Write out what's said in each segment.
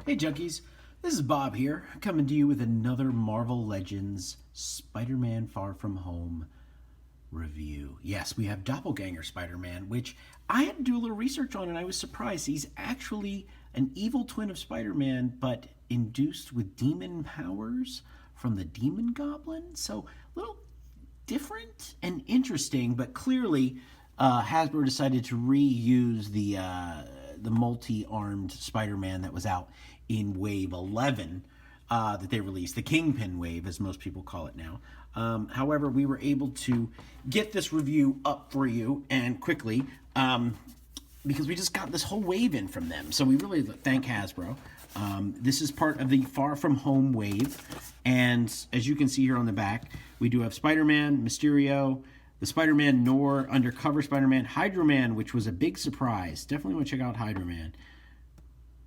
Hey junkies, this is Bob here, coming to you with another Marvel Legends Spider-Man Far From Home review. Yes, we have Doppelganger Spider-Man, which I had to do a little research on and I was surprised. He's actually an evil twin of Spider-Man, but induced with demon powers from the Demon Goblin. So a little different and interesting, but clearly Hasbro decided to reuse the multi-armed Spider-Man that was out in Wave 11 that they released, the Kingpin Wave, as most people call it now. However, we were able to get this review up for you and quickly because we just got this whole wave in from them. So we really thank Hasbro. This is part of the Far From Home wave. And as you can see here on the back, we do have Spider-Man, Mysterio, the Spider-Man Noir, Undercover Spider-Man, Hydro-Man, which was a big surprise. Definitely want to check out Hydro-Man.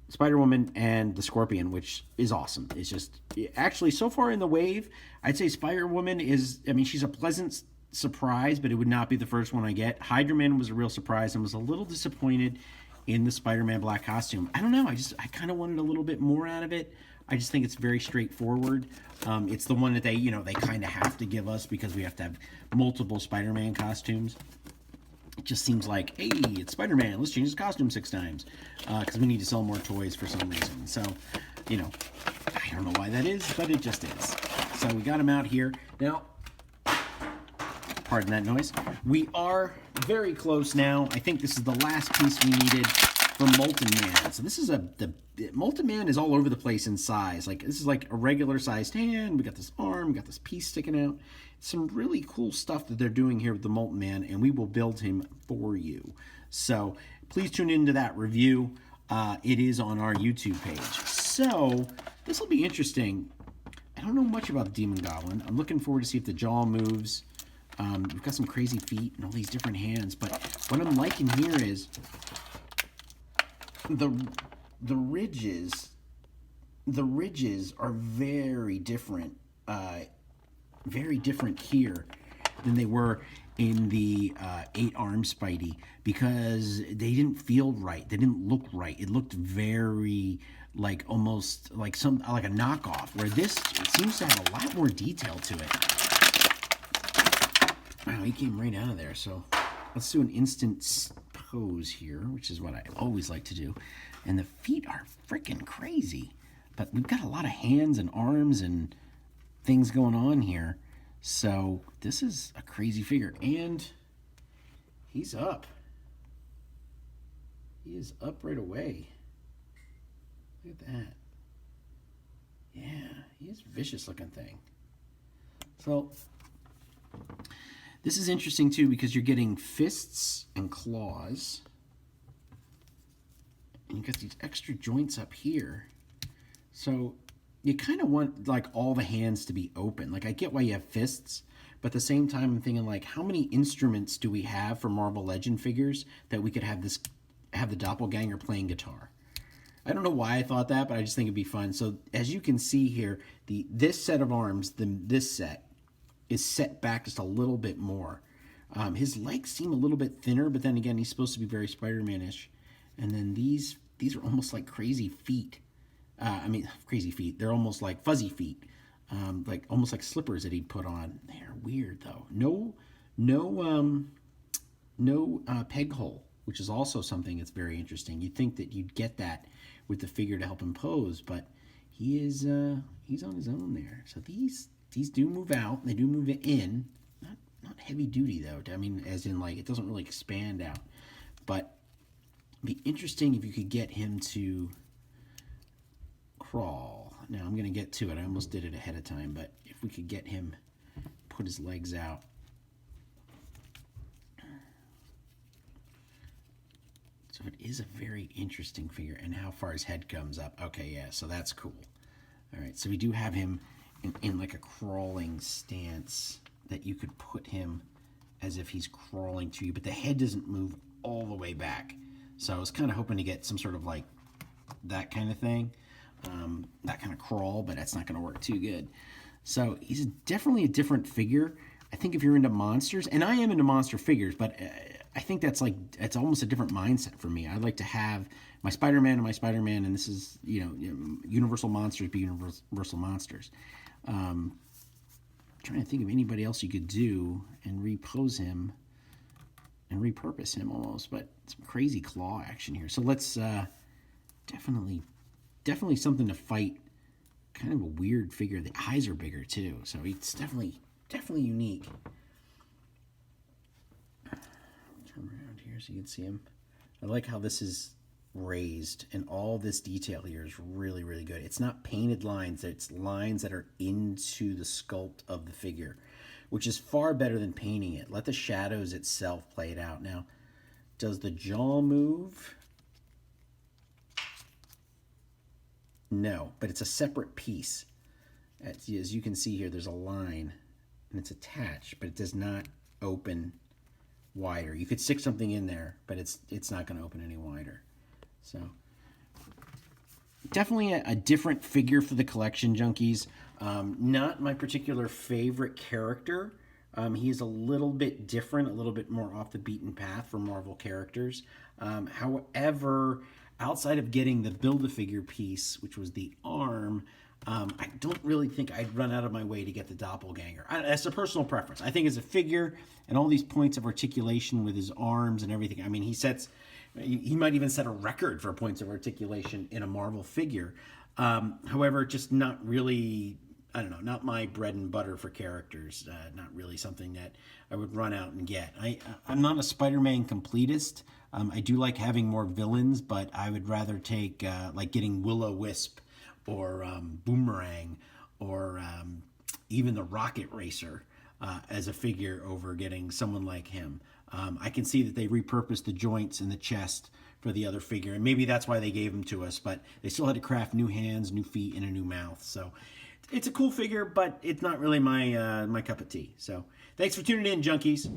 Spider-Woman, and the Scorpion, which is awesome. It's just, actually, so far in the wave, I'd say Spider-Woman is, I mean, she's a pleasant surprise, but it would not be the first one I get. Hydro-Man was a real surprise and was a little disappointed in the Spider-Man black costume. I don't know, I kind of wanted a little bit more out of it. I just think it's very straightforward. It's the one that they kind of have to give us because we have to have multiple Spider-Man costumes. It just seems like, hey, it's Spider-Man, let's change his costume 6 times. Because we need to sell more toys for some reason. So, I don't know why that is, but it just is. So we got him out here. Now, pardon that noise. We are very close now. I think this is the last piece we needed for Molten Man. So this is Molten Man is all over the place in size. Like, this is like a regular sized hand. We got this arm, we got this piece sticking out. Some really cool stuff that they're doing here with the Molten Man, and we will build him for you. So please tune into that review. It is on our YouTube page. So this will be interesting. I don't know much about the Demon Goblin. I'm looking forward to see if the jaw moves. We've got some crazy feet and all these different hands, but what I'm liking here is the ridges are very different here than they were in the 8-arm Spidey, because they didn't feel right. They didn't look right. It looked very like almost like a knockoff, where this seems to have a lot more detail to it. Wow, he came right out of there. So let's do an instant pose here, which is what I always like to do. And the feet are freaking crazy. But we've got a lot of hands and arms and things going on here. So this is a crazy figure. And he's up. He is up right away. Look at that. Yeah, he is a vicious looking thing. So this is interesting too, because you're getting fists and claws. And you got these extra joints up here. So you kind of want like all the hands to be open. Like, I get why you have fists, but at the same time I'm thinking, like, how many instruments do we have for Marvel Legend figures that we could have the doppelganger playing guitar? I don't know why I thought that, but I just think it'd be fun. So as you can see here, this set of arms, this set is set back just a little bit more. His legs seem a little bit thinner, but then again, he's supposed to be very Spider-Man-ish. And then these are almost like crazy feet. Crazy feet. They're almost like fuzzy feet, almost like slippers that he'd put on. They're weird though. No peg hole, which is also something that's very interesting. You'd think that you'd get that with the figure to help him pose, but he's on his own there. So these do move out. They do move in. Not heavy duty though. I mean, as in, like, it doesn't really expand out. But it'd be interesting if you could get him to crawl. Now I'm going to get to it. I almost did it ahead of time, but if we could get him put his legs out. So it is a very interesting figure, and how far his head comes up. Okay, yeah, so that's cool. All right, so we do have him in like a crawling stance that you could put him as if he's crawling to you, but the head doesn't move all the way back. So I was kind of hoping to get some sort of like that kind of thing, that kind of crawl, but that's not going to work too good. So he's definitely a different figure. I think if you're into monsters, and I am into monster figures, but I think that's like, it's almost a different mindset for me. I'd like to have my Spider-Man and my Spider-Man, and this is, Universal Monsters be Universal Monsters. Trying to think of anybody else you could do and repose him and repurpose him almost, but some crazy claw action here. So let's definitely something to fight. Kind of a weird figure. The eyes are bigger too, so it's definitely unique. Turn around here so you can see him. I like how this is raised, and all this detail here is really, really good. It's not painted lines, it's lines that are into the sculpt of the figure, which is far better than painting it. Let the shadows itself play it out. Now, does the jaw move? No, but it's a separate piece. As you can see here, there's a line, and it's attached, but it does not open wider. You could stick something in there, but it's not going to open any wider. So definitely a different figure for the collection junkies. Not my particular favorite character. He is a little bit different, a little bit more off the beaten path for Marvel characters. However, outside of getting the Build-A-Figure piece, which was the arm, I don't really think I'd run out of my way to get the Doppelganger. That's a personal preference. I think as a figure and all these points of articulation with his arms and everything, I mean, he might even set a record for points of articulation in a Marvel figure. However, just not really, I don't know, not my bread and butter for characters. Not really something that I would run out and get. I'm not a Spider-Man completist. I do like having more villains, but I would rather take like getting Will-O-Wisp or Boomerang or even the Rocket Racer as a figure over getting someone like him. I can see that they repurposed the joints in the chest for the other figure, and maybe that's why they gave them to us, but they still had to craft new hands, new feet, and a new mouth. So it's a cool figure, but it's not really my cup of tea. So thanks for tuning in, junkies.